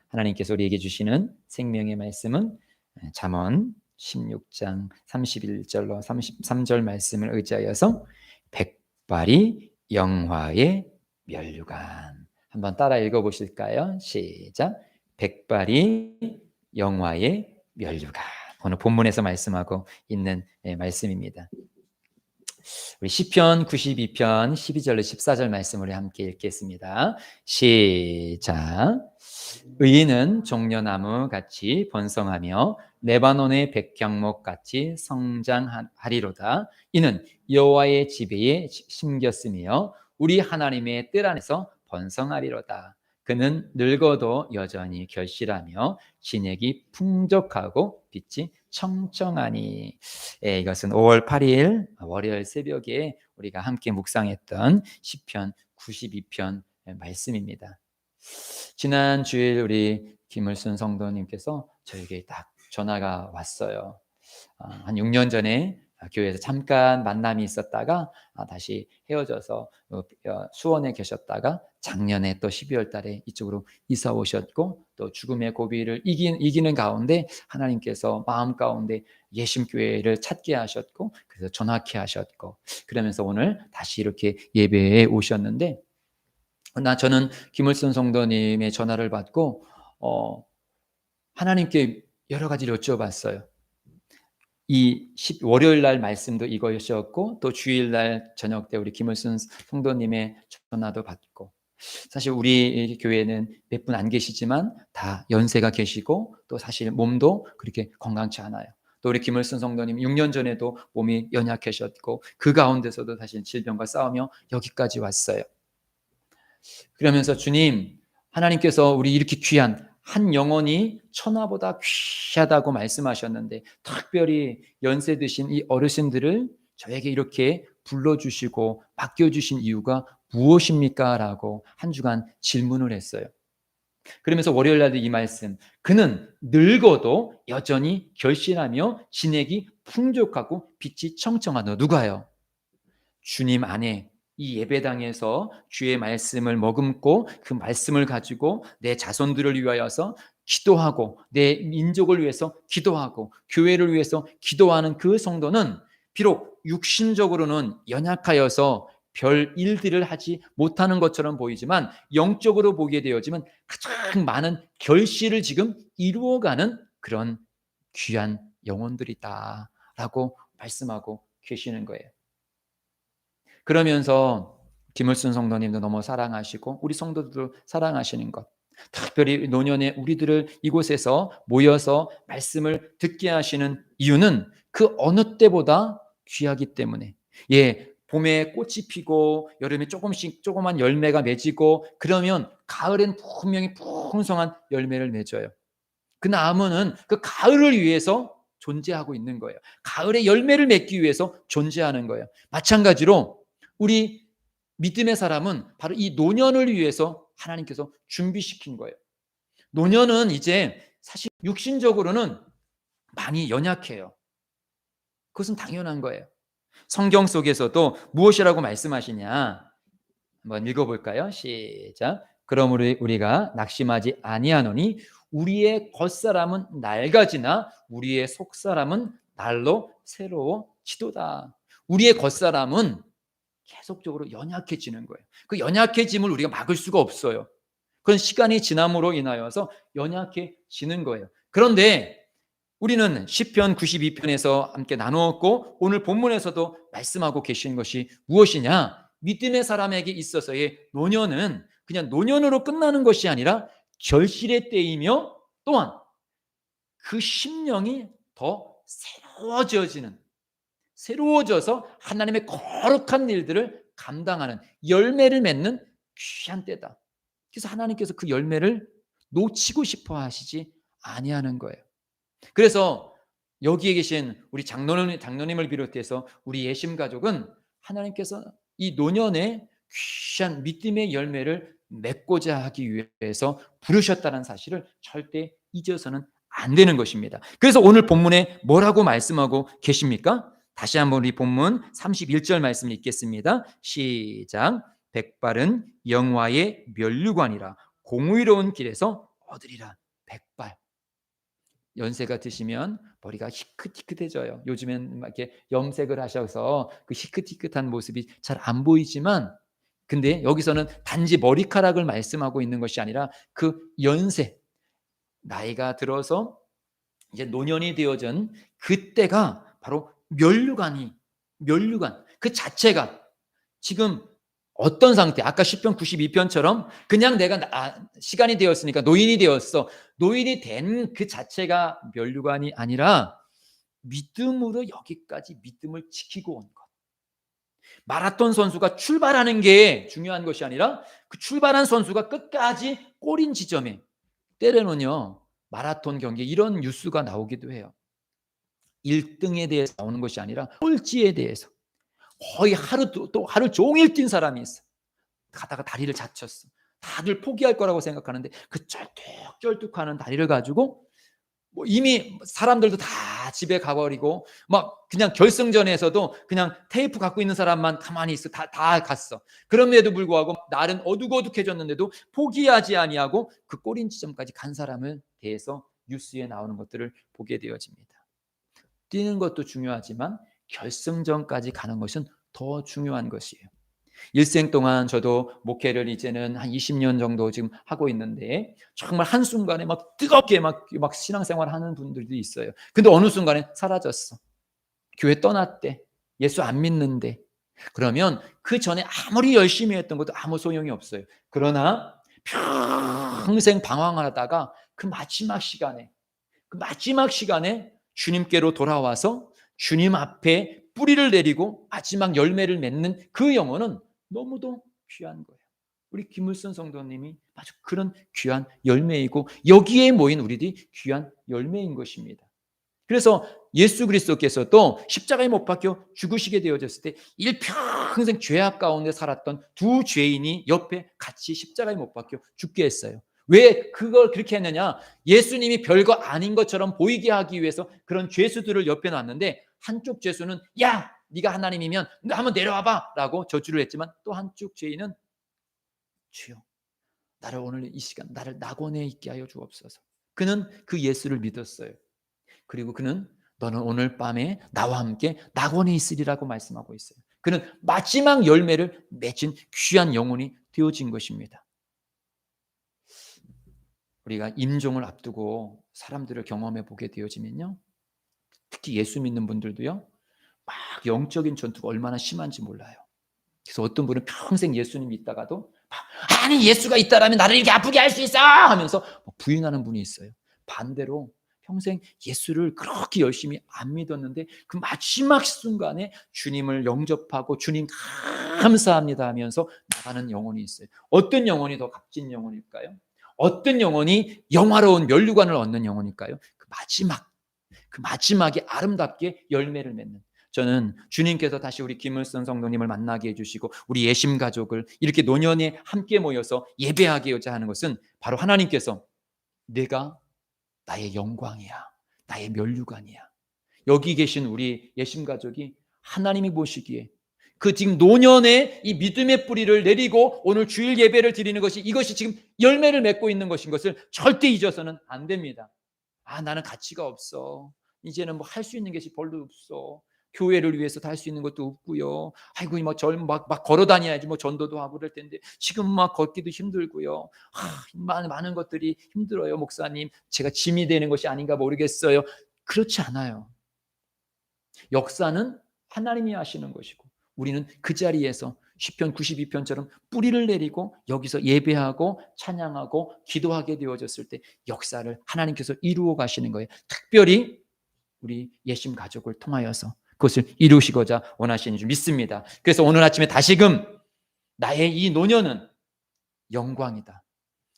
하나님께서 우리에게 주시는 생명의 말씀은 잠언 16장 31절로 33절 말씀을 의지하여서 백발이 영화의 면류관. 한번 따라 읽어보실까요? 시작. 백발이 영화의 면류관. 오늘 본문에서 말씀하고 있는 말씀입니다. 우리 시편 92편 12절로 14절 말씀을 함께 읽겠습니다. 시작. 의인은 종려나무 같이 번성하며 레바논의 백향목 같이 성장하리로다. 이는 여호와의 지배에 심겼으며 우리 하나님의 뜰 안에서 번성하리로다. 그는 늙어도 여전히 결실하며 진액이 풍족하고 빛이 청청하니. 이것은 5월 8일 월요일 새벽에 우리가 함께 묵상했던 시편 92편 말씀입니다. 지난 주일 우리 김을순 성도님께서 저에게 딱 전화가 왔어요. 한 6년 전에 교회에서 잠깐 만남이 있었다가 다시 헤어져서 수원에 계셨다가 작년에 또 12월 달에 이쪽으로 이사 오셨고, 또 죽음의 고비를 이기는 가운데 하나님께서 마음 가운데 예심교회를 찾게 하셨고, 그래서 전학케 하셨고, 그러면서 오늘 다시 이렇게 예배에 오셨는데, 저는 김을순 성도님의 전화를 받고 하나님께 여러 가지를 여쭤봤어요. 이 월요일 날 말씀도 이것이었고, 또 주일 날 저녁 때 우리 김을순 성도님의 전화도 받고, 사실 우리 교회는 몇 분 안 계시지만 다 연세가 계시고, 또 사실 몸도 그렇게 건강치 않아요. 또 우리 김을순 성도님 6년 전에도 몸이 연약하셨고, 그 가운데서도 사실 질병과 싸우며 여기까지 왔어요. 그러면서 주님, 하나님께서 우리 이렇게 귀한 한 영혼이 천하보다 귀하다고 말씀하셨는데, 특별히 연세 드신 이 어르신들을 저에게 이렇게 불러주시고 맡겨주신 이유가 무엇입니까? 라고 한 주간 질문을 했어요. 그러면서 월요일 날도 이 말씀, 그는 늙어도 여전히 결실하며 진액이 풍족하고 빛이 청청하다. 누가요? 주님 안에 이 예배당에서 주의 말씀을 머금고 그 말씀을 가지고 내 자손들을 위하여서 기도하고 내 민족을 위해서 기도하고 교회를 위해서 기도하는 그 성도는 비록 육신적으로는 연약하여서 별 일들을 하지 못하는 것처럼 보이지만, 영적으로 보게 되어지면 가장 많은 결실을 지금 이루어가는 그런 귀한 영혼들이다 라고 말씀하고 계시는 거예요. 그러면서 김을순 성도님도 너무 사랑하시고 우리 성도들도 사랑하시는 것, 특별히 노년에 우리들을 이곳에서 모여서 말씀을 듣게 하시는 이유는 그 어느 때보다 귀하기 때문에, 봄에 꽃이 피고 여름에 조그만 열매가 맺히고, 그러면 가을엔 분명히 풍성한 열매를 맺어요. 그 나무는 그 가을을 위해서 존재하고 있는 거예요. 가을에 열매를 맺기 위해서 존재하는 거예요. 마찬가지로 우리 믿음의 사람은 바로 이 노년을 위해서 하나님께서 준비시킨 거예요. 노년은 이제 사실 육신적으로는 많이 연약해요. 그것은 당연한 거예요. 성경 속에서도 무엇이라고 말씀하시냐, 한번 읽어볼까요? 시작. 그러므로 우리가 낙심하지 아니하노니 우리의 겉사람은 낡아지나 우리의 속사람은 날로 새로워지도다. 우리의 겉사람은 계속적으로 연약해지는 거예요. 그 연약해짐을 우리가 막을 수가 없어요. 그건 시간이 지남으로 인하여서 연약해지는 거예요. 그런데 우리는 시편 92편에서 함께 나누었고, 오늘 본문에서도 말씀하고 계신 것이 무엇이냐? 믿음의 사람에게 있어서의 노년은 그냥 노년으로 끝나는 것이 아니라 결실의 때이며, 또한 그 심령이 더 새로워져서 하나님의 거룩한 일들을 감당하는, 열매를 맺는 귀한 때다. 그래서 하나님께서 그 열매를 놓치고 싶어 하시지 아니하는 거예요. 그래서 여기에 계신 우리 장로님을 비롯해서 우리 예심 가족은 하나님께서 이 노년에 귀한 믿음의 열매를 맺고자 하기 위해서 부르셨다는 사실을 절대 잊어서는 안 되는 것입니다. 그래서 오늘 본문에 뭐라고 말씀하고 계십니까? 다시 한번 우리 본문 31절 말씀 읽겠습니다. 시작. 백발은 영화의 면류관이라 공의로운 길에서 얻으리라. 백발. 연세가 드시면 머리가 희끗희끗해져요. 요즘엔 막 이렇게 염색을 하셔서 그 희끗희끗한 모습이 잘 안 보이지만, 근데 여기서는 단지 머리카락을 말씀하고 있는 것이 아니라 그 연세, 나이가 들어서 이제 노년이 되어진 그때가 바로 멸류관 그 자체가 지금 어떤 상태, 아까 10편 92편처럼 그냥 내가 시간이 되었으니까 노인이 되었어. 노인이 된 그 자체가 멸류관이 아니라 믿음으로 여기까지 믿음을 지키고 온 것. 마라톤 선수가 출발하는 게 중요한 것이 아니라 그 출발한 선수가 끝까지 골인 지점에, 때로는요 마라톤 경기 이런 뉴스가 나오기도 해요. 1등에 대해서 나오는 것이 아니라 꼴찌에 대해서 거의 하루 종일 뛴 사람이 있어. 가다가 다리를 다쳤어. 다들 포기할 거라고 생각하는데 그 쩔뚝쩔뚝하는 다리를 가지고 뭐 이미 사람들도 다 집에 가버리고 막 그냥 결승전에서도 그냥 테이프 갖고 있는 사람만 가만히 있어. 다 갔어. 그럼에도 불구하고 날은 어둑어둑해졌는데도 포기하지 아니하고 그 골인 지점까지 간 사람을 대해서 뉴스에 나오는 것들을 보게 되어집니다. 뛰는 것도 중요하지만 결승전까지 가는 것은 더 중요한 것이에요. 일생 동안 저도 목회를 이제는 한 20년 정도 지금 하고 있는데 정말 한순간에 막 뜨겁게 막 신앙생활 하는 분들도 있어요. 근데 어느 순간에 사라졌어. 교회 떠났대. 예수 안 믿는데. 그러면 그 전에 아무리 열심히 했던 것도 아무 소용이 없어요. 그러나 평생 방황하다가 그 마지막 시간에 주님께로 돌아와서 주님 앞에 뿌리를 내리고 마지막 열매를 맺는 그 영혼은 너무도 귀한 거예요. 우리 김물선 성도님이 아주 그런 귀한 열매이고 여기에 모인 우리들이 귀한 열매인 것입니다. 그래서 예수 그리스도께서도 십자가에 못 박혀 죽으시게 되어졌을 때 일평생 죄악 가운데 살았던 두 죄인이 옆에 같이 십자가에 못 박혀 죽게 했어요. 왜 그걸 그렇게 했느냐? 예수님이 별거 아닌 것처럼 보이게 하기 위해서 그런 죄수들을 옆에 놨는데 한쪽 죄수는 야 네가 하나님이면 너 한번 내려와봐 라고 저주를 했지만 또 한쪽 죄인은 주여 나를 오늘 이 시간 나를 낙원에 있게 하여 주옵소서. 그는 그 예수를 믿었어요. 그리고 그는 너는 오늘 밤에 나와 함께 낙원에 있으리라고 말씀하고 있어요. 그는 마지막 열매를 맺은 귀한 영혼이 되어진 것입니다. 우리가 임종을 앞두고 사람들을 경험해 보게 되어지면요, 특히 예수 믿는 분들도요 막 영적인 전투가 얼마나 심한지 몰라요. 그래서 어떤 분은 평생 예수님 믿다가도 아니 예수가 있다라면 나를 이렇게 아프게 할 수 있어 하면서 부인하는 분이 있어요. 반대로 평생 예수를 그렇게 열심히 안 믿었는데 그 마지막 순간에 주님을 영접하고 주님 감사합니다 하면서 나가는 영혼이 있어요. 어떤 영혼이 더 값진 영혼일까요? 어떤 영혼이 영화로운 멸류관을 얻는 영혼일까요? 그 마지막에 아름답게 열매를 맺는. 저는 주님께서 다시 우리 김을선 성도님을 만나게 해주시고 우리 예심 가족을 이렇게 노년에 함께 모여서 예배하게요자 하는 것은 바로 하나님께서 내가 나의 영광이야, 나의 멸류관이야. 여기 계신 우리 예심 가족이 하나님이 보시기에 그 지금 노년에 이 믿음의 뿌리를 내리고 오늘 주일 예배를 드리는 것이 이것이 지금 열매를 맺고 있는 것인 것을 절대 잊어서는 안 됩니다. 나는 가치가 없어. 이제는 뭐 할 수 있는 것이 별로 없어. 교회를 위해서 다 할 수 있는 것도 없고요. 아이고 막 걸어 다녀야지 뭐 전도도 하고 그럴 텐데 지금 막 걷기도 힘들고요. 많은 것들이 힘들어요. 목사님, 제가 짐이 되는 것이 아닌가 모르겠어요. 그렇지 않아요. 역사는 하나님이 하시는 것이고 우리는 그 자리에서 시편 92편처럼 뿌리를 내리고 여기서 예배하고 찬양하고 기도하게 되어졌을 때 역사를 하나님께서 이루어 가시는 거예요. 특별히 우리 예심 가족을 통하여서 그것을 이루시고자 원하시는 줄 믿습니다. 그래서 오늘 아침에 다시금 나의 이 노년은 영광이다.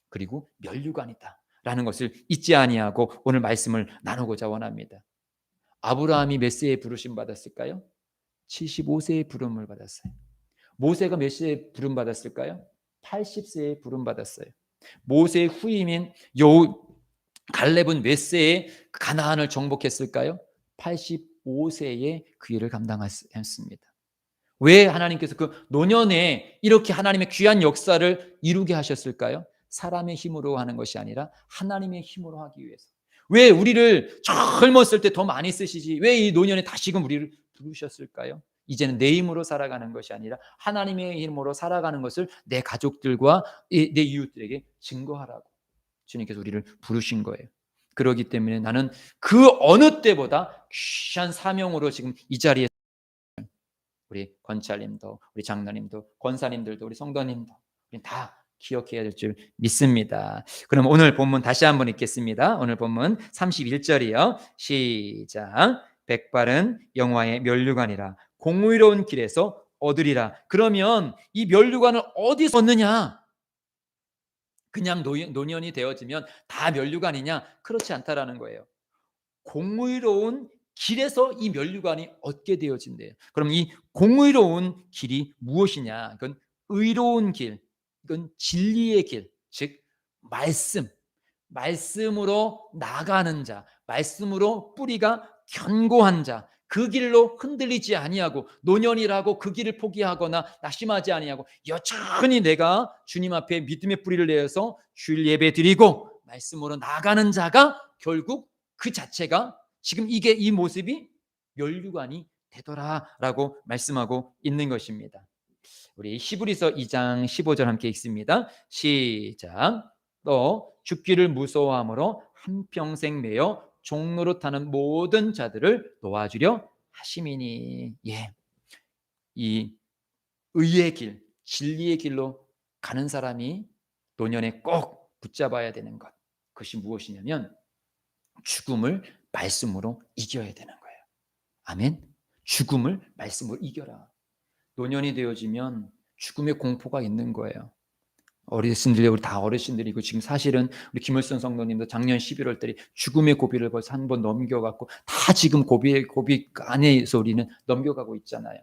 그리고 멸류관이다. 라는 것을 잊지 아니하고 오늘 말씀을 나누고자 원합니다. 아브라함이 몇 세에 부르심 받았을까요? 75세에 부름을 받았어요. 모세가 몇 세에 부름 받았을까요? 80세에 부름 받았어요. 모세의 후임인 갈렙은 몇 세에 가나안을 정복했을까요? 85세에 그 일을 감당했습니다. 왜 하나님께서 그 노년에 이렇게 하나님의 귀한 역사를 이루게 하셨을까요? 사람의 힘으로 하는 것이 아니라 하나님의 힘으로 하기 위해서. 왜 우리를 젊었을 때 더 많이 쓰시지 왜 이 노년에 다시금 우리를 부르셨을까요? 이제는 내 힘으로 살아가는 것이 아니라 하나님의 힘으로 살아가는 것을 내 가족들과 내 이웃들에게 증거하라고 주님께서 우리를 부르신 거예요. 그렇기 때문에 나는 그 어느 때보다 귀한 사명으로 지금 이 자리에 우리 권찰님도 우리 장로님도 권사님들도 우리 성도님도 우리 다 기억해야 될 줄 믿습니다. 그럼 오늘 본문 다시 한번 읽겠습니다. 오늘 본문 31절이요. 시작. 백발은 영화의 면류관이라 공의로운 길에서 얻으리라. 그러면 이 면류관을 어디서 얻느냐? 그냥 노년이 되어지면 다 면류관이냐? 그렇지 않다라는 거예요. 공의로운 길에서 이 면류관이 얻게 되어진대요. 그럼 이 공의로운 길이 무엇이냐? 이건 의로운 길, 이건 진리의 길, 즉 말씀으로 나가는 자, 말씀으로 뿌리가 견고한 자, 그 길로 흔들리지 아니하고 노년이라고 그 길을 포기하거나 낙심하지 아니하고 여전히 내가 주님 앞에 믿음의 뿌리를 내어서 주일 예배 드리고 말씀으로 나가는 자가 결국 그 자체가 지금 이 모습이 면류관이 되더라라고 말씀하고 있는 것입니다. 우리 히브리서 2장 15절 함께 읽습니다. 시작. 또 죽기를 무서워함으로 한평생 매여 종로로 타는 모든 자들을 도와주려 하심이니. 예, 이 의의 길, 진리의 길로 가는 사람이 노년에 꼭 붙잡아야 되는 것, 그것이 무엇이냐면 죽음을 말씀으로 이겨야 되는 거예요. 아멘. 죽음을 말씀으로 이겨라. 노년이 되어지면 죽음의 공포가 있는 거예요. 어르신들, 우리 다 어르신들이고 지금 사실은 우리 김을선 성도님도 작년 11월 달에 죽음의 고비를 벌써 한 번 넘겨갔고 다 지금 고비 안에서 우리는 넘겨가고 있잖아요.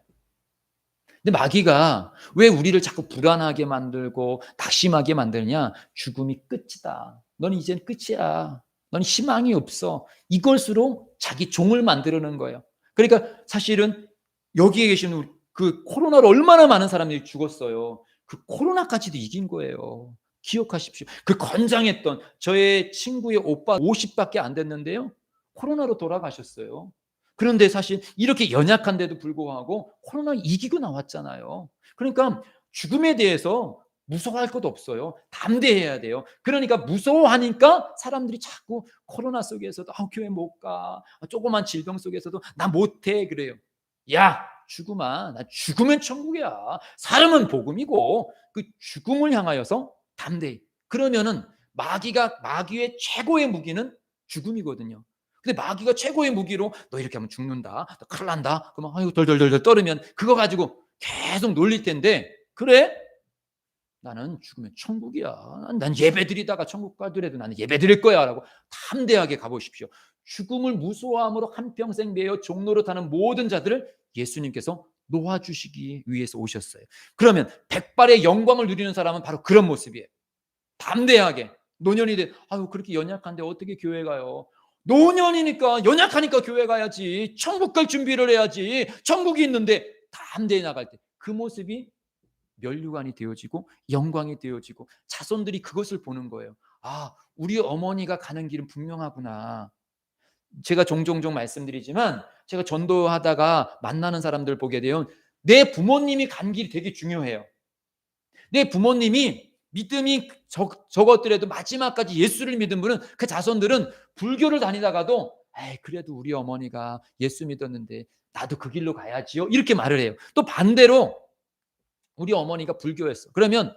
근데 마귀가 왜 우리를 자꾸 불안하게 만들고 낙심하게 만드냐? 죽음이 끝이다. 너는 이젠 끝이야. 넌 희망이 없어. 이것으로 자기 종을 만들어낸 거예요. 그러니까 사실은 여기에 계시는 그 코로나로 얼마나 많은 사람들이 죽었어요. 그 코로나까지도 이긴 거예요. 기억하십시오. 그 건장했던 저의 친구의 오빠 50밖에 안 됐는데요. 코로나로 돌아가셨어요. 그런데 사실 이렇게 연약한데도 불구하고 코로나 이기고 나왔잖아요. 그러니까 죽음에 대해서 무서워할 것도 없어요. 담대해야 돼요. 그러니까 무서워하니까 사람들이 자꾸 코로나 속에서도 교회 못 가. 조그만 질병 속에서도 나 못해 그래요. 야 죽음아, 나 죽으면 천국이야. 사람은 복음이고 그 죽음을 향하여서 담대히. 그러면은 마귀의 최고의 무기는 죽음이거든요. 근데 마귀가 최고의 무기로 너 이렇게 하면 죽는다, 너 큰일 난다. 그러면 아이고 덜덜덜덜 떨으면 그거 가지고 계속 놀릴 텐데 그래? 나는 죽으면 천국이야. 난 예배 드리다가 천국 가더라도 나는 예배 드릴 거야 라고 담대하게 가보십시오. 죽음을 무서워함으로 한평생 매여 종로로 타는 모든 자들을 예수님께서 놓아주시기 위해서 오셨어요. 그러면 백발의 영광을 누리는 사람은 바로 그런 모습이에요. 담대하게. 노년이 돼 그렇게 연약한데 어떻게 교회 가요? 노년이니까 연약하니까 교회 가야지. 천국 갈 준비를 해야지. 천국이 있는데 담대히 나갈 때 그 모습이 면류관이 되어지고 영광이 되어지고 자손들이 그것을 보는 거예요. 우리 어머니가 가는 길은 분명하구나. 제가 종종 말씀드리지만 제가 전도하다가 만나는 사람들 보게 되면 내 부모님이 간 길이 되게 중요해요. 내 부모님이 믿음이 적었더라도 마지막까지 예수를 믿은 분은 그 자손들은 불교를 다니다가도 그래도 우리 어머니가 예수 믿었는데 나도 그 길로 가야지요 이렇게 말을 해요. 또 반대로 우리 어머니가 불교였어. 그러면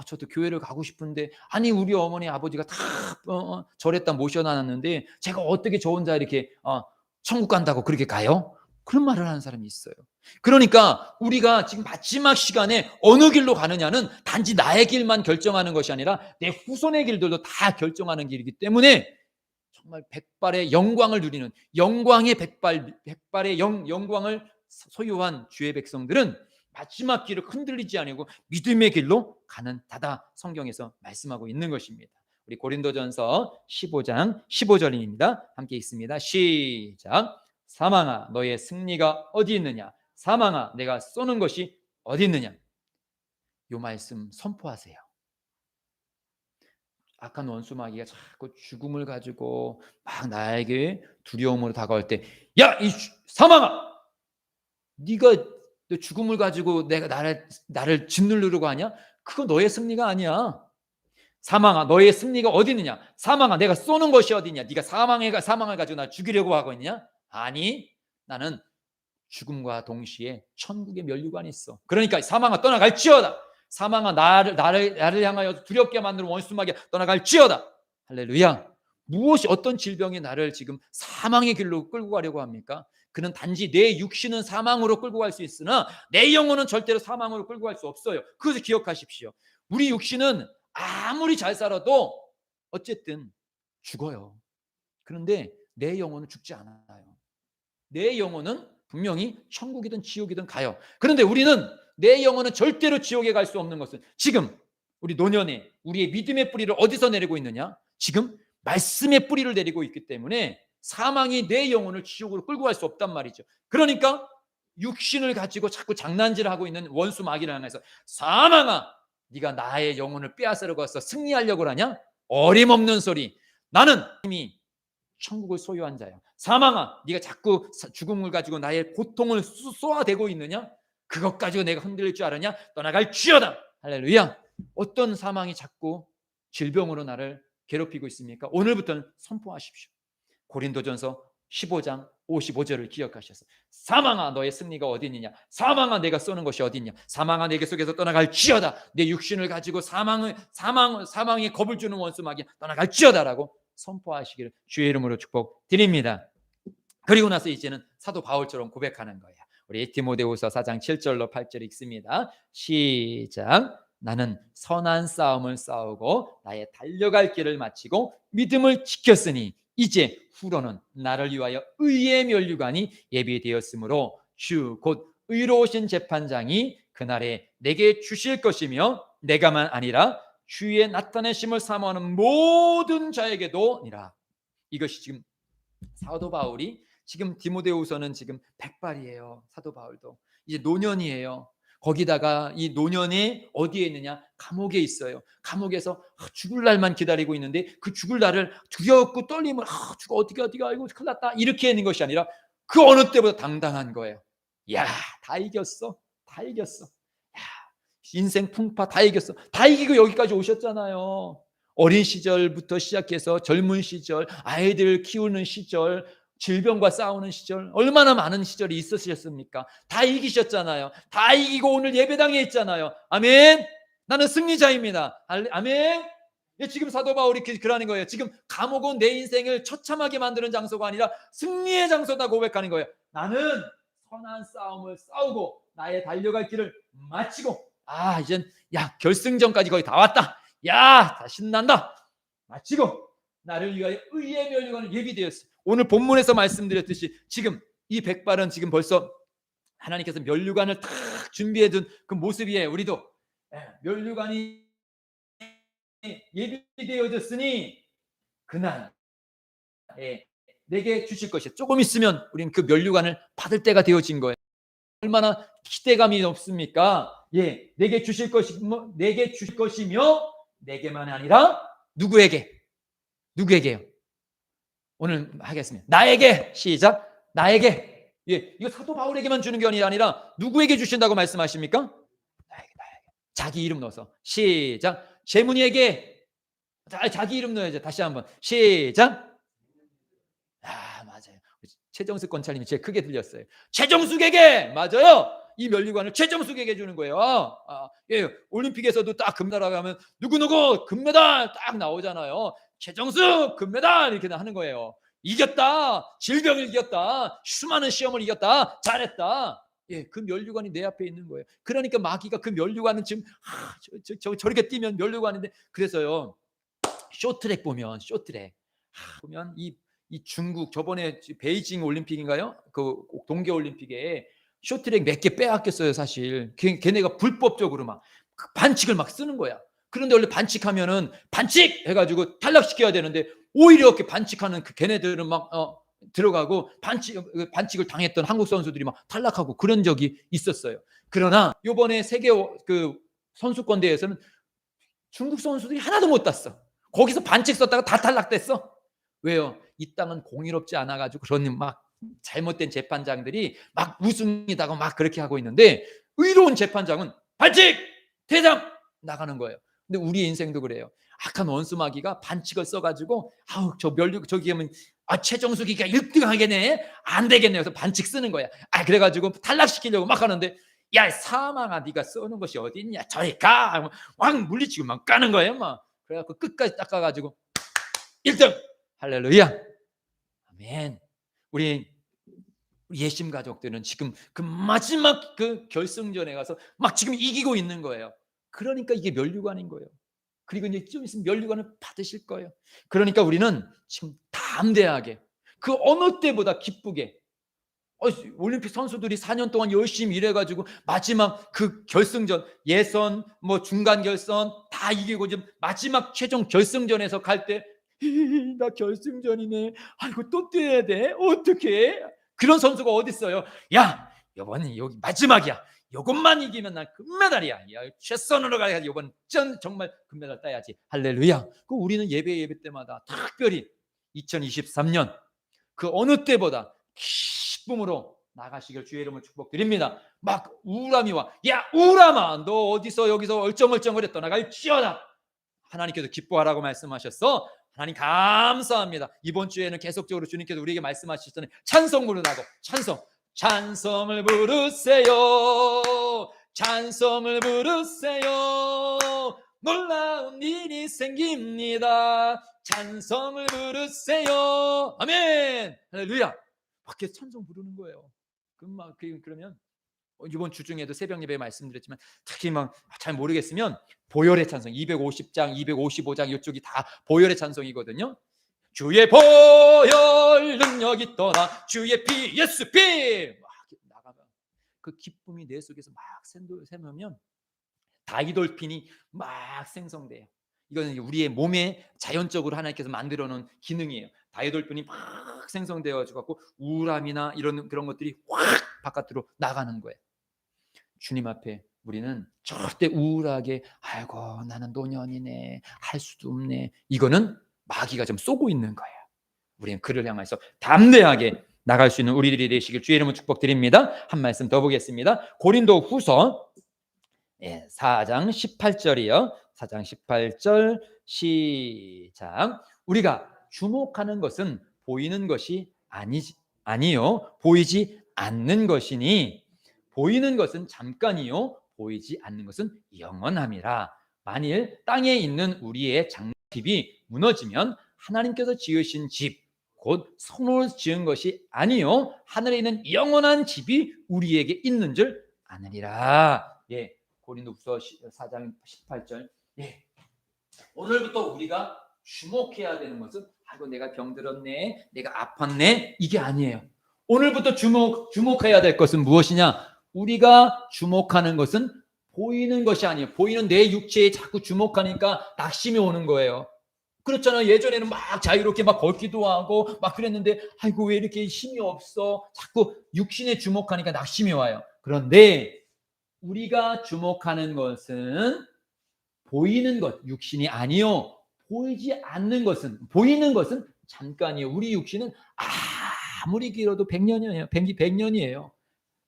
저도 교회를 가고 싶은데 아니 우리 어머니 아버지가 다 절에다 모셔놨는데 제가 어떻게 저 혼자 이렇게 천국 간다고 그렇게 가요? 그런 말을 하는 사람이 있어요. 그러니까 우리가 지금 마지막 시간에 어느 길로 가느냐는 단지 나의 길만 결정하는 것이 아니라 내 후손의 길들도 다 결정하는 길이기 때문에 정말 백발의 영광을 누리는 영광의 백발의 영광을 소유한 주의 백성들은 마지막 길을 흔들리지 아니고 믿음의 길로 가는 자다 성경에서 말씀하고 있는 것입니다. 우리 고린도전서 15장 15절입니다. 함께 읽습니다. 시작. 사망아 너의 승리가 어디 있느냐? 사망아 내가 쏘는 것이 어디 있느냐? 이 말씀 선포하세요. 악한 원수 마귀가 자꾸 죽음을 가지고 막 나에게 두려움으로 다가올 때, 야, 이 사망아, 네가 너 죽음을 가지고 내가 나를 짓누르려고 하냐? 그거 너의 승리가 아니야. 사망아, 너의 승리가 어디 있느냐? 사망아, 내가 쏘는 것이 어디 있냐? 네가 사망을 가지고 나 죽이려고 하고 있냐? 아니, 나는 죽음과 동시에 천국의 면류관이 있어. 그러니까 사망아, 떠나갈지어다. 사망아, 나를 향하여 두렵게 만드는 원수 마귀야, 떠나갈지어다. 할렐루야. 무엇이, 어떤 질병이 나를 지금 사망의 길로 끌고 가려고 합니까? 그는 단지 내 육신은 사망으로 끌고 갈 수 있으나 내 영혼은 절대로 사망으로 끌고 갈 수 없어요. 그것을 기억하십시오. 우리 육신은 아무리 잘 살아도 어쨌든 죽어요. 그런데 내 영혼은 죽지 않아요. 내 영혼은 분명히 천국이든 지옥이든 가요. 그런데 우리는, 내 영혼은 절대로 지옥에 갈 수 없는 것은, 지금 우리 노년에 우리의 믿음의 뿌리를 어디서 내리고 있느냐? 지금 말씀의 뿌리를 내리고 있기 때문에 사망이 내 영혼을 지옥으로 끌고 갈 수 없단 말이죠. 그러니까 육신을 가지고 자꾸 장난질하고 있는 원수 마귀를 향해서, 사망아, 네가 나의 영혼을 빼앗으려고 해서 승리하려고 하냐? 어림없는 소리. 나는 이미 천국을 소유한 자야. 사망아, 네가 자꾸 죽음을 가지고 나의 고통을 쏘아대고 있느냐? 그것 가지고 내가 흔들릴 줄 알았냐? 떠나갈지어다. 할렐루야. 어떤 사망이 자꾸 질병으로 나를 괴롭히고 있습니까? 오늘부터는 선포하십시오. 고린도전서 15장 55절을 기억하셔서, 사망아, 너의 승리가 어디 있느냐? 사망아, 내가 쏘는 것이 어디 있냐? 사망아, 내게 속에서 떠나갈지어다. 내 육신을 가지고 사망에 겁을 주는 원수 마귀야, 떠나갈지어다라고 선포하시기를 주의 이름으로 축복드립니다. 그리고 나서 이제는 사도 바울처럼 고백하는 거예요. 우리 디모데후서 4장 7절로 8절 읽습니다. 시작. 나는 선한 싸움을 싸우고 나의 달려갈 길을 마치고 믿음을 지켰으니 이제 후로는 나를 위하여 의의 면류관이 예비되었으므로 주 곧 의로우신 재판장이 그날에 내게 주실 것이며 내가만 아니라 주의 나타내심을 사모하는 모든 자에게도니라. 이것이 지금 사도 바울이, 지금 디모데후서는 지금 백발이에요. 사도 바울도 이제 노년이에요. 거기다가 이 노년이 어디에 있느냐? 감옥에 있어요. 감옥에서 죽을 날만 기다리고 있는데, 그 죽을 날을 두렵고 떨림을, 어디가 이거 큰일 났다, 이렇게 있는 것이 아니라 그 어느 때보다 당당한 거예요. 야, 다 이겼어. 다 이겼어. 야, 인생 풍파 다 이겼어. 다 이기고 여기까지 오셨잖아요. 어린 시절부터 시작해서 젊은 시절, 아이들 키우는 시절, 질병과 싸우는 시절, 얼마나 많은 시절이 있으셨습니까? 다 이기셨잖아요. 다 이기고 오늘 예배당에 있잖아요. 아멘. 나는 승리자입니다. 아멘. 지금 사도 바울이 그러는 거예요. 지금 감옥은 내 인생을 처참하게 만드는 장소가 아니라 승리의 장소다 고백하는 거예요. 나는 선한 싸움을 싸우고 나의 달려갈 길을 마치고, 이젠 결승전까지 거의 다 왔다. 다 신난다. 마치고 나를 위하여 의의 면류관을 예비되었어. 오늘 본문에서 말씀드렸듯이 지금 이 백발은 지금 벌써 하나님께서 면류관을 탁 준비해둔 그 모습이에요. 우리도 면류관이 예비되어졌으니 그날 내게 주실 것이, 조금 있으면 우리는 그 면류관을 받을 때가 되어진 거예요. 얼마나 기대감이 없습니까? 내게 주실 것이며 내게만 아니라 누구에게요? 오늘 하겠습니다. 나에게. 시작. 나에게. 이거 사도 바울에게만 주는 게 아니라 누구에게 주신다고 말씀하십니까? 나에게. 자기 이름 넣어서 시작. 재문이에게. 자기 이름 넣어야죠. 다시 한번 시작. 맞아요. 최정숙 권찰님이 제일 크게 들렸어요. 최정숙에게. 맞아요. 이 면류관을 최정숙에게 주는 거예요. 올림픽에서도 딱 금메달 하면 누구누구 금메달 딱 나오잖아요. 최정숙 금메달 이렇게 하는 거예요. 이겼다. 질병을 이겼다. 수많은 시험을 이겼다. 잘했다. 그 면류관이 내 앞에 있는 거예요. 그러니까 마귀가 그 면류관은 지금 저렇게 뛰면 면류관인데, 그래서요, 쇼트트랙 보면 이 중국 저번에 베이징 올림픽인가요? 그 동계 올림픽에 쇼트트랙 몇 개 빼앗겼어요. 사실 걔네가 불법적으로 막 반칙을 막 쓰는 거야. 그런데 원래 반칙하면은 반칙 해가지고 탈락시켜야 되는데, 오히려 이렇게 반칙하는 그 걔네들은 막 들어가고 반칙을 당했던 한국 선수들이 막 탈락하고 그런 적이 있었어요. 그러나 이번에 세계 그 선수권 대회에서는 중국 선수들이 하나도 못 땄어. 거기서 반칙 썼다가 다 탈락됐어. 왜요? 이 땅은 공의롭지 않아 가지고 그런 막 잘못된 재판장들이 막 우승이다고 막 그렇게 하고 있는데, 의로운 재판장은 반칙! 퇴장! 나가는 거예요. 근데 우리 인생도 그래요. 악한 원수 마귀가 반칙을 써 가지고 아우 저 멸류 저기 하면 최정숙이가 1등 하겠네. 안 되겠네. 그래서 반칙 쓰는 거야. 그래 가지고 탈락시키려고 막 하는데, 야 사망아 네가 써는 것이 어디 있냐. 저리 가. 왕 물리치고 막 까는 거예요, 막. 그래 갖고 끝까지 닦아 가지고 1등. 할렐루야. 아멘. 우리 예심 가족들은 지금 그 마지막 그 결승전에 가서 막 지금 이기고 있는 거예요. 그러니까 이게 면류관인 거예요. 그리고 이제 좀 있으면 면류관을 받으실 거예요. 그러니까 우리는 지금 담대하게 그 어느 때보다 기쁘게, 올림픽 선수들이 4년 동안 열심히 일해가지고 마지막 그 결승전, 예선, 뭐 중간 결선 다 이기고 지금 마지막 최종 결승전에서 갈 때, 나 결승전이네. 아이고 또 뛰어야 돼. 어떡해? 그런 선수가 어디 있어요? 야, 이번이 여기 마지막이야. 이것만 이기면 난 금메달이야. 야, 최선으로 가야지. 이번 정말 금메달 따야지. 할렐루야. 그 우리는 예배 때마다 특별히 2023년 그 어느 때보다 기쁨으로 나가시길 주의 이름으로 축복드립니다. 막 우람이 와. 야 우람아, 너 어디서 여기서 얼쩡얼쩡거려 떠나갈지어다. 하나님께서 기뻐하라고 말씀하셨어. 하나님 감사합니다. 이번 주에는 계속적으로 주님께서 우리에게 말씀하시잖아요. 찬송 부르라고. 찬송을 부르세요. 찬송을 부르세요. 놀라운 일이 생깁니다. 찬송을 부르세요. 아멘. 할렐루야. 밖에 찬송 부르는 거예요. 그러면 이번 주 중에도 새벽 예배에 말씀드렸지만 특히 막 잘 모르겠으면 보혈의 찬송 250장, 255장 이쪽이 다 보혈의 찬송이거든요. 주의 보혈 능력이 떠나 주의 피 예수 피 막 나가면 그 기쁨이 내 속에서 막 샘으면 다이돌핀이 막 생성돼요. 이거는 우리의 몸에 자연적으로 하나님께서 만들어 놓은 기능이에요. 다이돌핀이 막 생성되어 가지고 우울함이나 이런 그런 것들이 확 바깥으로 나가는 거예요. 주님 앞에 우리는 절대 우울하게 아이고 나는 노년이네 할 수도 없네, 이거는 마귀가 좀 쏘고 있는 거예요. 우리는 그를 향해서 담대하게 나갈 수 있는 우리들이 되시길 주의 이름으로 축복드립니다. 한 말씀 더 보겠습니다. 고린도 후서 4장 18절이요. 4장 18절 시작. 우리가 주목하는 것은 보이는 것이 아니요 보이지 않는 것이니 보이는 것은 잠깐이요 보이지 않는 것은 영원함이라. 만일 땅에 있는 우리의 장집이 무너지면 하나님께서 지으신 집 곧 손으로 지은 것이 아니요 하늘에 있는 영원한 집이 우리에게 있는 줄 아느니라. 예, 고린도후서 4장 18절. 예, 오늘부터 우리가 주목해야 되는 것은 아이고 내가 병들었네, 내가 아팠네, 이게 아니에요. 오늘부터 주목해야 될 것은 무엇이냐? 우리가 주목하는 것은 보이는 것이 아니에요. 보이는 내 육체에 자꾸 주목하니까 낙심이 오는 거예요. 그렇잖아요. 예전에는 막 자유롭게 막 걷기도 하고 막 그랬는데 아이고 왜 이렇게 힘이 없어? 자꾸 육신에 주목하니까 낙심이 와요. 그런데 우리가 주목하는 것은 보이는 것, 육신이 아니요 보이지 않는 것은, 보이는 것은 잠깐이에요. 우리 육신은 아무리 길어도 100년이에요. 100년이에요.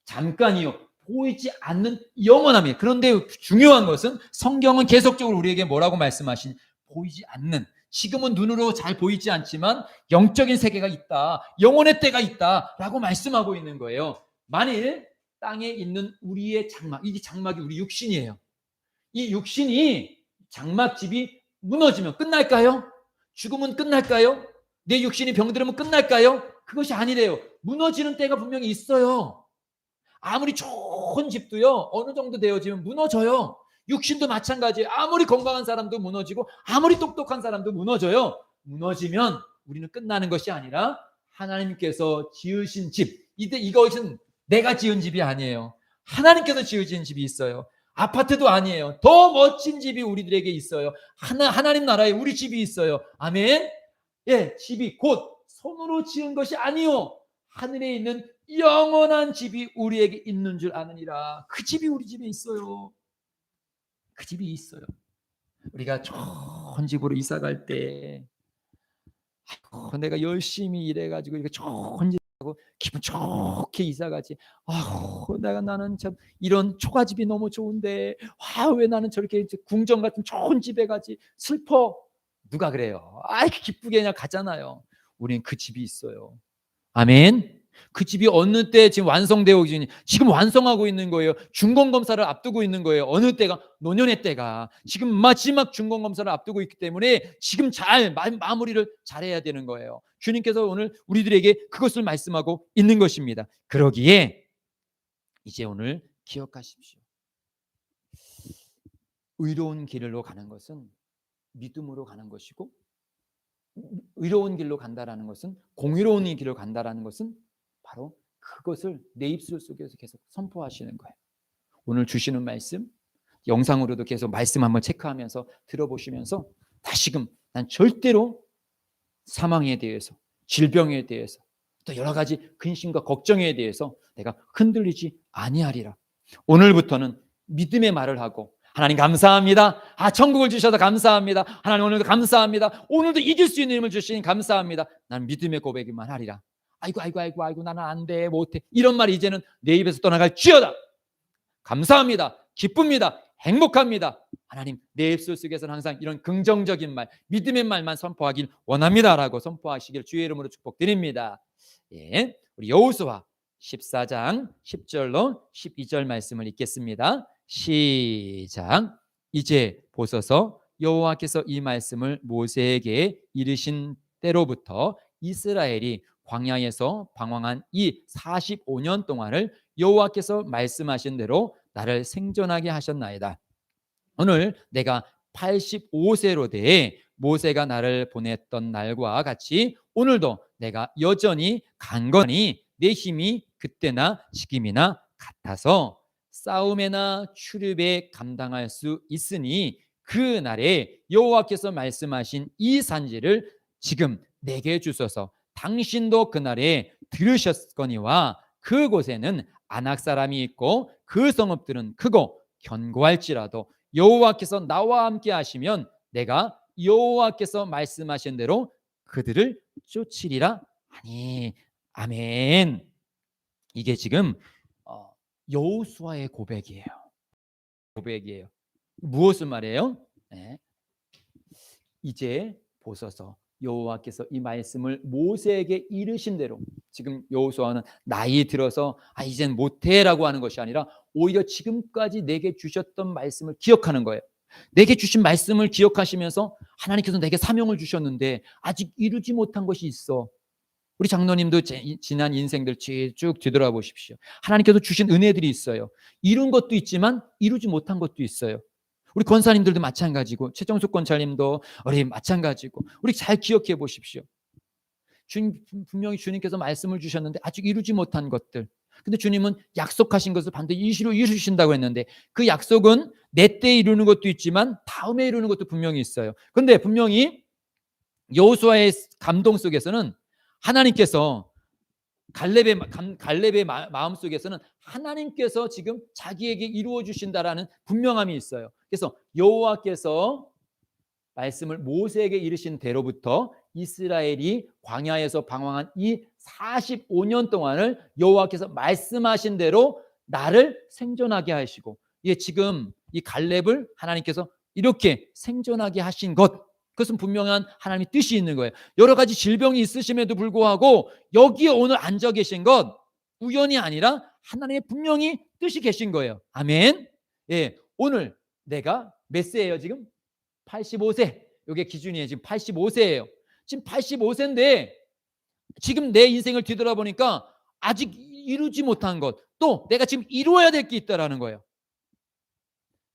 잠깐이요. 보이지 않는 영원함이에요. 그런데 중요한 것은 성경은 계속적으로 우리에게 뭐라고 말씀하신, 보이지 않는, 지금은 눈으로 잘 보이지 않지만 영적인 세계가 있다, 영혼의 때가 있다라고 말씀하고 있는 거예요. 만일 땅에 있는 우리의 장막, 이 장막이 우리 육신이에요. 이 육신이 장막집이 무너지면 끝날까요? 죽으면 끝날까요? 내 육신이 병들으면 끝날까요? 그것이 아니래요. 무너지는 때가 분명히 있어요. 아무리 좋은 집도요 어느 정도 되어지면 무너져요. 육신도 마찬가지예요. 아무리 건강한 사람도 무너지고 아무리 똑똑한 사람도 무너져요. 무너지면 우리는 끝나는 것이 아니라 하나님께서 지으신 집, 이것은 내가 지은 집이 아니에요. 하나님께서 지으신 집이 있어요. 아파트도 아니에요. 더 멋진 집이 우리들에게 있어요. 하나님 나라에 우리 집이 있어요. 아멘. 예, 집이 곧 손으로 지은 것이 아니요 하늘에 있는 영원한 집이 우리에게 있는 줄 아느니라. 그 집이 우리 집에 있어요. 그 집이 있어요. 우리가 좋은 집으로 이사 갈 때, 내가 열심히 일해가지고 이거 좋은 집하고 기분 좋게 이사 가지. 나는 참 이런 초가집이 너무 좋은데, 왜 나는 저렇게 궁전 같은 좋은 집에 가지. 슬퍼. 누가 그래요? 기쁘게 그냥 가잖아요. 우리는 그 집이 있어요. 아멘. 그 집이 어느 때 지금 완성되어 지금 완성하고 있는 거예요. 중간검사를 앞두고 있는 거예요. 어느 때가? 노년의 때가 지금 마지막 중간검사를 앞두고 있기 때문에 지금 잘 마무리를 잘해야 되는 거예요. 주님께서 오늘 우리들에게 그것을 말씀하고 있는 것입니다. 그러기에 이제 오늘 기억하십시오. 의로운 길로 가는 것은 믿음으로 가는 것이고, 의로운 길로 간다라는 것은, 공의로운 길로 간다라는 것은 바로 그것을 내 입술 속에서 계속 선포하시는 거예요. 오늘 주시는 말씀, 영상으로도 계속 말씀 한번 체크하면서 들어보시면서 다시금 난 절대로 사망에 대해서, 질병에 대해서, 또 여러 가지 근심과 걱정에 대해서 내가 흔들리지 아니하리라. 오늘부터는 믿음의 말을 하고, 하나님 감사합니다. 천국을 주셔서 감사합니다. 하나님 오늘도 감사합니다. 오늘도 이길 수 있는 힘을 주시니 감사합니다. 난 믿음의 고백만 하리라. 아이고 나는 안 돼, 못해, 이런 말이 이제는 내 입에서 떠나갈지어다. 감사합니다. 기쁩니다. 행복합니다. 하나님 내 입술 속에서는 항상 이런 긍정적인 말, 믿음의 말만 선포하길 원합니다라고 선포하시길 주의 이름으로 축복드립니다. 우리 여호수아 14장 10절로 12절 말씀을 읽겠습니다. 시작. 이제 보소서, 여호와께서 이 말씀을 모세에게 이르신 때로부터 이스라엘이 광야에서 방황한 이 45년 동안을 여호와께서 말씀하신 대로 나를 생존하게 하셨나이다. 오늘 내가 85세로 돼 모세가 나를 보냈던 날과 같이 오늘도 내가 여전히 강건히 내 힘이 그때나 지금이나 같아서 싸움에나 출입에 감당할 수 있으니 그 날에 여호와께서 말씀하신 이 산지를 지금 내게 주소서. 당신도 그날에 들으셨거니와 그곳에는 아낙 사람이 있고 그 성읍들은 크고 견고할지라도 여호와께서 나와 함께 하시면 내가 여호와께서 말씀하신 대로 그들을 쫓으리라 하니. 아멘. 이게 지금 여호수아의 고백이에요. 무엇을 말해요? 이제 보소서, 여호와께서 이 말씀을 모세에게 이르신 대로. 지금 여호수아는 나이 들어서 이젠 못해라고 하는 것이 아니라 오히려 지금까지 내게 주셨던 말씀을 기억하는 거예요. 내게 주신 말씀을 기억하시면서 하나님께서 내게 사명을 주셨는데 아직 이루지 못한 것이 있어. 우리 장로님도 지난 인생들 쭉 뒤돌아보십시오. 하나님께서 주신 은혜들이 있어요. 이룬 것도 있지만 이루지 못한 것도 있어요. 우리 권사님들도 마찬가지고, 최정숙 권사님도 우리 마찬가지고, 우리 잘 기억해 보십시오. 분명히 주님께서 말씀을 주셨는데 아직 이루지 못한 것들, 근데 주님은 약속하신 것을 반드시 이루신다고 했는데 그 약속은 내 때에 이루는 것도 있지만 다음에 이루는 것도 분명히 있어요. 그런데 분명히 여호수아의 감동 속에서는 하나님께서 갈렙의 마음 속에서는 하나님께서 지금 자기에게 이루어 주신다라는 분명함이 있어요. 그래서 여호와께서 말씀을 모세에게 이르신 대로부터 이스라엘이 광야에서 방황한 이 45년 동안을 여호와께서 말씀하신 대로 나를 생존하게 하시고, 지금 이 갈렙을 하나님께서 이렇게 생존하게 하신 것, 그것은 분명한 하나님의 뜻이 있는 거예요. 여러 가지 질병이 있으심에도 불구하고 여기에 오늘 앉아 계신 것 우연이 아니라 하나님의 분명히 뜻이 계신 거예요. 아멘. 오늘 내가 몇 세예요? 지금 85세. 이게 기준이에요. 지금 85세예요. 지금 85세인데 지금 내 인생을 뒤돌아보니까 아직 이루지 못한 것, 또 내가 지금 이루어야 될 게 있다라는 거예요.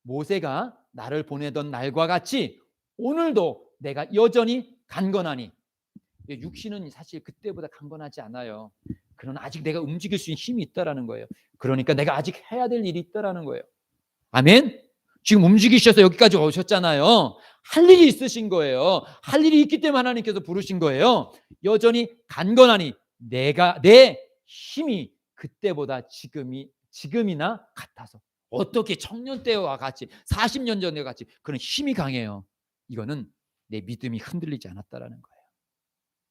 모세가 나를 보내던 날과 같이 오늘도 내가 여전히 간건하니. 육신은 사실 그때보다 간건하지 않아요. 그러나 아직 내가 움직일 수 있는 힘이 있다라는 거예요. 그러니까 내가 아직 해야 될 일이 있다라는 거예요. 아멘. 지금 움직이셔서 여기까지 오셨잖아요. 할 일이 있으신 거예요. 할 일이 있기 때문에 하나님께서 부르신 거예요. 여전히 간건하니 내 힘이 그때보다 지금이나 같아서. 어떻게 청년 때와 같이 40년 전에 같이 그런 힘이 강해요. 이거는 내 믿음이 흔들리지 않았다라는 거예요.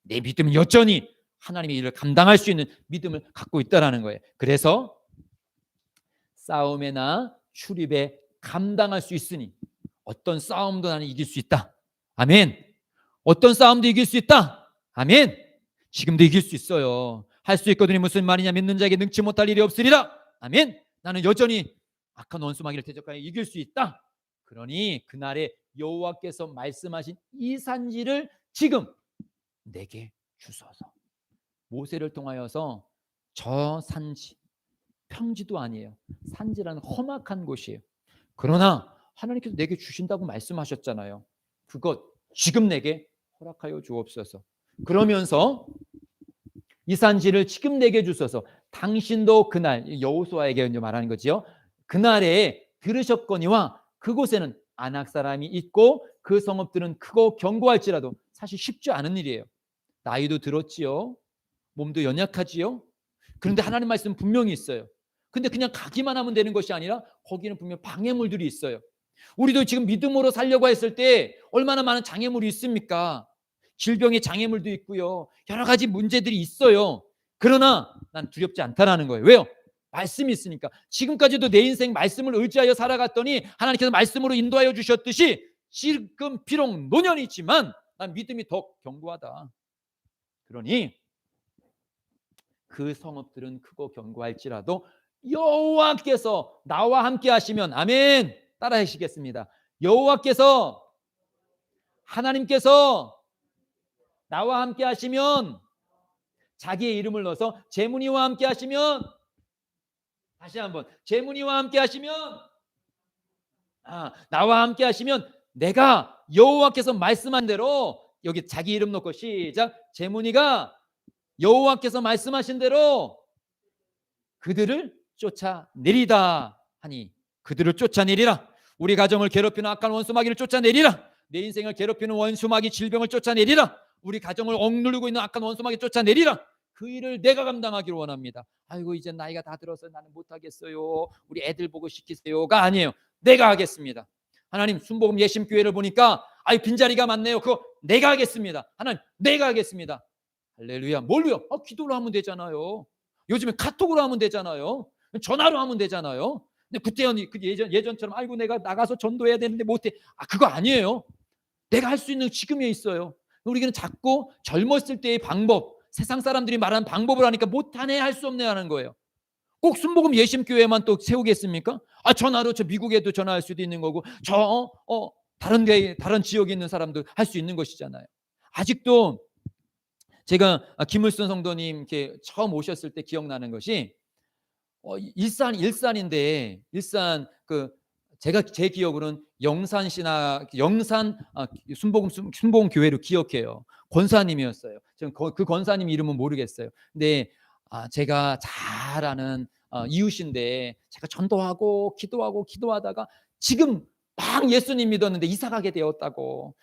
내 믿음은 여전히 하나님의 일을 감당할 수 있는 믿음을 갖고 있다라는 거예요. 그래서 싸움에나 출입에 감당할 수 있으니 어떤 싸움도 나는 이길 수 있다. 아멘. 어떤 싸움도 이길 수 있다. 아멘. 지금도 이길 수 있어요. 할 수 있거든요. 무슨 말이냐? 믿는 자에게 능치 못할 일이 없으리라. 아멘. 나는 여전히 악한 원수 마귀를 대적하여 이길 수 있다. 그러니 그날에 여호와께서 말씀하신 이 산지를 지금 내게 주소서. 모세를 통하여서 저 산지, 평지도 아니에요. 산지라는 험악한 곳이에요. 그러나 하나님께서 내게 주신다고 말씀하셨잖아요. 그것 지금 내게 허락하여 주옵소서. 그러면서 이 산지를 지금 내게 주소서. 당신도 그날, 여호수아에게 말하는 거지요. 그날에 들으셨거니와 그곳에는 아낙 사람이 있고 그 성읍들은 크고 견고할지라도 사실 쉽지 않은 일이에요. 나이도 들었지요. 몸도 연약하지요. 그런데 하나님 말씀 분명히 있어요. 근데 그냥 가기만 하면 되는 것이 아니라 거기는 분명 방해물들이 있어요. 우리도 지금 믿음으로 살려고 했을 때 얼마나 많은 장애물이 있습니까? 질병의 장애물도 있고요. 여러 가지 문제들이 있어요. 그러나 난 두렵지 않다라는 거예요. 왜요? 말씀이 있으니까. 지금까지도 내 인생 말씀을 의지하여 살아갔더니 하나님께서 말씀으로 인도하여 주셨듯이 지금 비록 노년이지만 난 믿음이 더 견고하다. 그러니 그 성읍들은 크고 견고할지라도 여호와께서 나와 함께 하시면, 아멘, 따라 하시겠습니다. 여호와께서, 하나님께서 나와 함께 하시면, 자기의 이름을 넣어서 재문이와 함께 하시면, 다시 한번 재문이와 함께 하시면, 나와 함께 하시면 내가 여호와께서 말씀한 대로, 여기 자기 이름 넣고 시작. 재문이가 여호와께서 말씀하신 대로 그들을 쫓아내리다 하니, 그들을 쫓아내리라. 우리 가정을 괴롭히는 악한 원수 마귀를 쫓아내리라. 내 인생을 괴롭히는 원수 마귀 질병을 쫓아내리라. 우리 가정을 억누르고 있는 악한 원수 마귀 쫓아내리라. 그 일을 내가 감당하기를 원합니다. 아이고 이제 나이가 다 들어서 나는 못하겠어요. 우리 애들 보고 시키세요가 아니에요. 내가 하겠습니다. 하나님, 순복음 예심교회를 보니까 빈자리가 많네요. 그거 내가 하겠습니다. 하나님, 내가 하겠습니다. 할렐루야. 뭘로요? 기도로 하면 되잖아요. 요즘에 카톡으로 하면 되잖아요. 전화로 하면 되잖아요. 근데 그때 예전처럼 아이고 내가 나가서 전도해야 되는데 못해. 그거 아니에요. 내가 할 수 있는 지금에 있어요. 우리는 자꾸 젊었을 때의 방법, 세상 사람들이 말하는 방법을 하니까 못하네, 할 수 없네 하는 거예요. 꼭 순복음 예심교회만 또 세우겠습니까? 전화로 저 미국에도 전화할 수도 있는 거고, 다른 지역에 있는 사람도 할 수 있는 것이잖아요. 아직도 제가 김을순 성도님 이렇게 처음 오셨을 때 기억나는 것이, 일산인데, 일산 제가 제 기억으로는 영산 순복음 교회로 기억해요. 권사님이었어요. 저는 그 권사님 이름은 모르겠어요. 근데 제가 잘 아는 이웃인데, 제가 전도하고 기도하다가 지금 막 예수님 믿었는데 이사 가게 되었다고,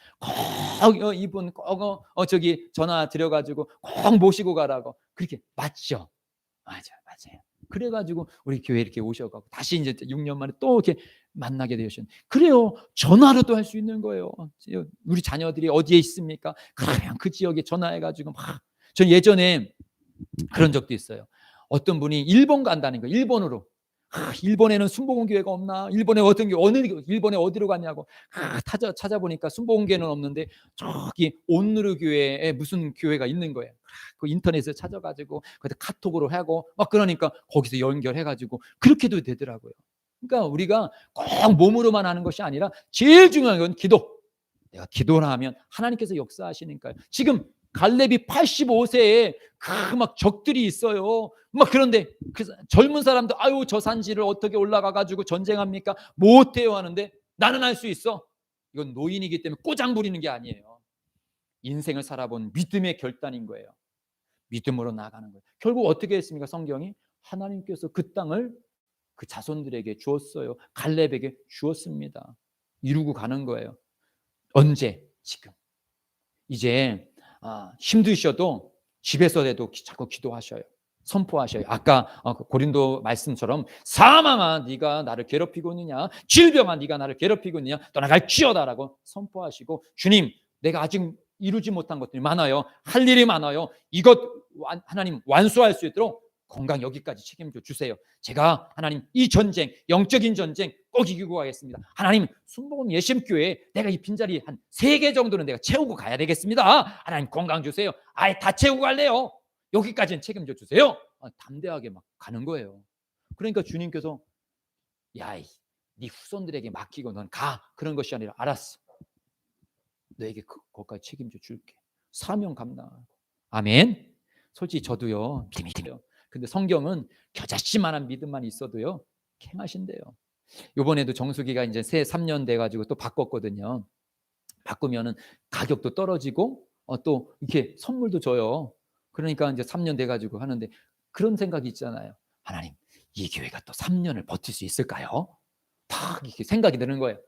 꼭 이분 꼭 저기 전화 드려가지고 꼭 모시고 가라고. 그렇게 맞죠? 맞아요. 그래가지고 우리 교회 이렇게 오셔가지고 다시 이제 6년 만에 또 이렇게 만나게 되셨는데, 그래요. 전화로도 할 수 있는 거예요. 우리 자녀들이 어디에 있습니까? 그냥 그 지역에 전화해가지고 막. 전 예전에 그런 적도 있어요. 어떤 분이 일본 간다는 거예요. 일본으로. 일본에는 순복음 교회가 없나? 일본에 일본에 어디로 갔냐고. 찾아보니까 순복음 교회는 없는데 저기 온누르 교회에 무슨 교회가 있는 거예요. 그 인터넷에 찾아가지고 그때 카톡으로 하고 막, 그러니까 거기서 연결해가지고 그렇게도 되더라고요. 그러니까 우리가 꼭 몸으로만 하는 것이 아니라 제일 중요한 건 기도. 내가 기도를 하면 하나님께서 역사하시니까요. 지금 갈렙이 85세에 막 적들이 있어요. 막 그런데 그 젊은 사람도 저 산지를 어떻게 올라가 가지고 전쟁합니까? 못해요 하는데 나는 할 수 있어. 이건 노인이기 때문에 꼬장 부리는 게 아니에요. 인생을 살아본 믿음의 결단인 거예요. 믿음으로 나가는 거예요. 결국 어떻게 했습니까? 성경이 하나님께서 그 땅을 그 자손들에게 주었어요. 갈렙에게 주었습니다. 이루고 가는 거예요. 언제? 지금. 이제 힘드셔도 집에서라도 자꾸 기도하셔요. 선포하셔요. 아까 그 고린도 말씀처럼 사망아 네가 나를 괴롭히고 있느냐, 질병아 네가 나를 괴롭히고 있느냐, 떠나갈지어다라고 선포하시고, 주님 내가 아직 이루지 못한 것들이 많아요. 할 일이 많아요. 이것 하나님 완수할 수 있도록 건강 여기까지 책임져 주세요. 제가 하나님 이 전쟁, 영적인 전쟁 꼭 이기고 가겠습니다. 하나님 순복음 예심교회 내가 이 빈자리 한 3개 정도는 내가 채우고 가야 되겠습니다. 하나님 건강 주세요. 아예 다 채우고 갈래요. 여기까지는 책임져 주세요. 담대하게 막 가는 거예요. 그러니까 주님께서 야, 네 후손들에게 맡기고 넌 가. 그런 것이 아니라 알았어. 너에게 그것까지 책임져 줄게. 사명 감당하고. 아멘. 솔직히 저도요. 믿음이요. 근데 성경은 겨자씨만한 믿음만 있어도요. 캥하신대요. 이번에도 정수기가 이제 새 3년 돼가지고 또 바꿨거든요. 바꾸면은 가격도 떨어지고 또 이렇게 선물도 줘요. 그러니까 이제 3년 돼가지고 하는데 그런 생각이 있잖아요. 하나님, 이 교회가 또 3년을 버틸 수 있을까요? 딱 이렇게 생각이 드는 거예요.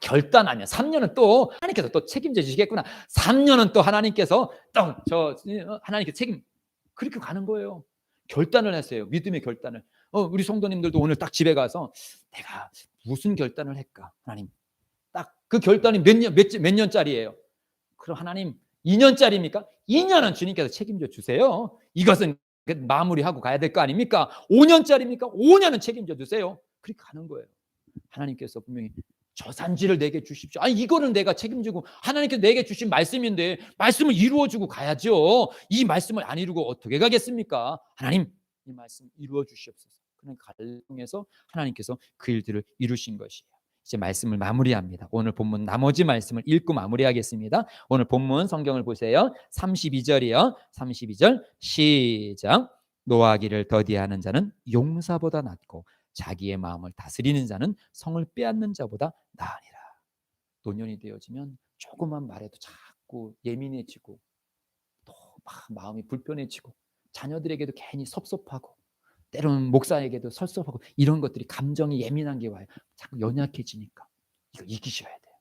결단하면 3년은 또 하나님께서 또 책임져 주시겠구나. 3년은 또 하나님께서 또 하나님께 책임, 그렇게 가는 거예요. 결단을 했어요. 믿음의 결단을. 우리 성도님들도 오늘 딱 집에 가서 내가 무슨 결단을 할까? 하나님, 딱 그 결단이 몇 년짜리예요. 그럼 하나님 2년짜리입니까? 2년은 주님께서 책임져 주세요. 이것은 마무리하고 가야 될 거 아닙니까? 5년짜리입니까? 5년은 책임져 주세요. 그렇게 가는 거예요. 하나님께서 분명히 저산지를 내게 주십시오. 이거는 내가 책임지고 하나님께서 내게 주신 말씀인데 말씀을 이루어주고 가야죠. 이 말씀을 안 이루고 어떻게 가겠습니까? 하나님, 이 말씀 이루어 주시옵소서. 그런 갈등에서 하나님께서 그 일들을 이루신 것이에요. 이제 말씀을 마무리합니다. 오늘 본문 나머지 말씀을 읽고 마무리하겠습니다. 오늘 본문 성경을 보세요. 32절이요. 32절 시작. 노하기를 더디하는 자는 용사보다 낫고 자기의 마음을 다스리는 자는 성을 빼앗는 자보다 나으니라. 노년이 되어지면 조그만 말에도 자꾸 예민해지고 또 막 마음이 불편해지고 자녀들에게도 괜히 섭섭하고 때로는 목사에게도 섭섭하고 이런 것들이 감정이 예민한 게 와요. 자꾸 연약해지니까 이거 이기셔야 돼요.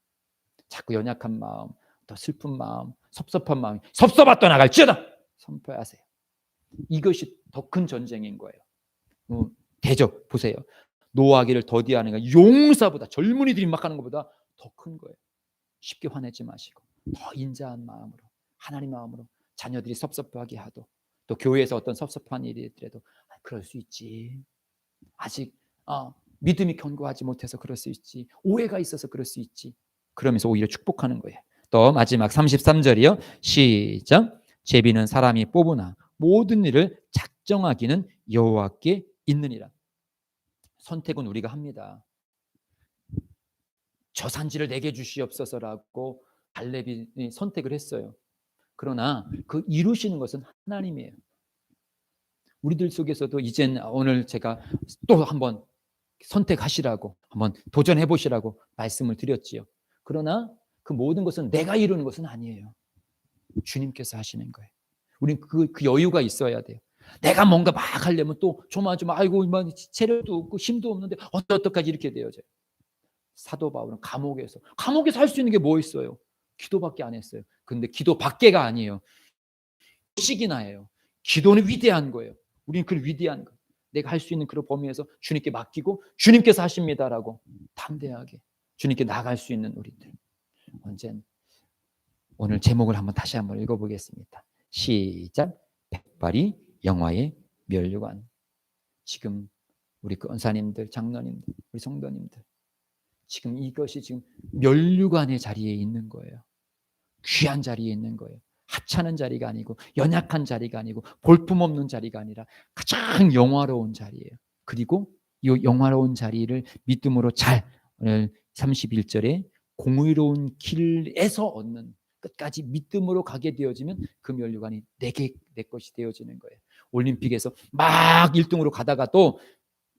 자꾸 연약한 마음, 또 슬픈 마음, 섭섭한 마음이 섭섭아 떠나갈지어다 선포하세요. 이것이 더 큰 전쟁인 거예요. 대적 보세요. 노하기를 더디하는 거 용사보다, 젊은이들이 막 하는 것보다 더 큰 거예요. 쉽게 화내지 마시고 더 인자한 마음으로, 하나님 마음으로 자녀들이 섭섭하게 하도, 또 교회에서 어떤 섭섭한 일이 있더라도 그럴 수 있지. 아직 믿음이 견고하지 못해서 그럴 수 있지. 오해가 있어서 그럴 수 있지. 그러면서 오히려 축복하는 거예요. 또 마지막 33절이요. 시작. 제비는 사람이 뽑으나 모든 일을 작정하기는 여호와께 있느니라. 선택은 우리가 합니다. 저산지를 내게 주시옵소서라고 갈렙이 선택을 했어요. 그러나 그 이루시는 것은 하나님이에요. 우리들 속에서도 이젠 오늘 제가 또 한번 선택하시라고, 한번 도전해 보시라고 말씀을 드렸지요. 그러나 그 모든 것은 내가 이루는 것은 아니에요. 주님께서 하시는 거예요. 우리는 그 여유가 있어야 돼요. 내가 뭔가 막 하려면 또 조마조마 아이고 체력도 없고 힘도 없는데 어떡하지 이렇게 되어져요. 사도 바울은 감옥에서 할 수 있는 게 뭐 있어요? 기도밖에 안 했어요. 근데 기도 밖에가 아니에요. 식이나 해요. 기도는 위대한 거예요. 우리는 그 위대한 거, 내가 할 수 있는 그런 범위에서 주님께 맡기고 주님께서 하십니다라고 담대하게 주님께 나갈 수 있는 우리들. 언젠 오늘 제목을 다시 한번 읽어보겠습니다. 시작. 백발이 영화의 면류관. 지금 우리 권사님들, 장로님들, 우리 성도님들, 지금 이것이 지금 면류관의 자리에 있는 거예요. 귀한 자리에 있는 거예요. 하찮은 자리가 아니고 연약한 자리가 아니고 볼품없는 자리가 아니라 가장 영화로운 자리예요. 그리고 이 영화로운 자리를 믿음으로 잘, 오늘 31절에 공의로운 길에서 얻는, 끝까지 믿음으로 가게 되어지면 그 면류관이 내 것이 되어지는 거예요. 올림픽에서 막 1등으로 가다가도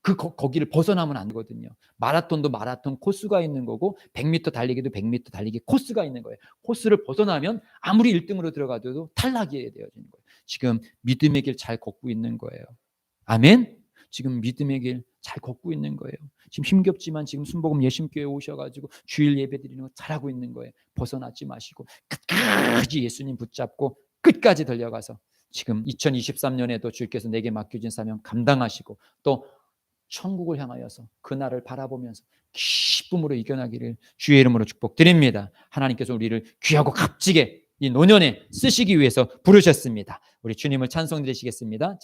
거기를 벗어나면 안 되거든요. 마라톤도 마라톤 코스가 있는 거고 100m 달리기도 100m 달리기 코스가 있는 거예요. 코스를 벗어나면 아무리 1등으로 들어가도 탈락이 되어지는 거예요. 지금 믿음의 길 잘 걷고 있는 거예요. 아멘. 지금 믿음의 길 잘 걷고 있는 거예요. 지금 힘겹지만 지금 순복음 예심교회 오셔가지고 주일 예배 드리는 거 잘하고 있는 거예요. 벗어나지 마시고 끝까지 예수님 붙잡고 끝까지 달려가서 지금 2023년에도 주께서 내게 맡겨진 사명 감당하시고 또 천국을 향하여서 그날을 바라보면서 기쁨으로 이겨나기를 주의 이름으로 축복드립니다. 하나님께서 우리를 귀하고 값지게 이 노년에 쓰시기 위해서 부르셨습니다. 우리 주님을 찬송드리시겠습니다.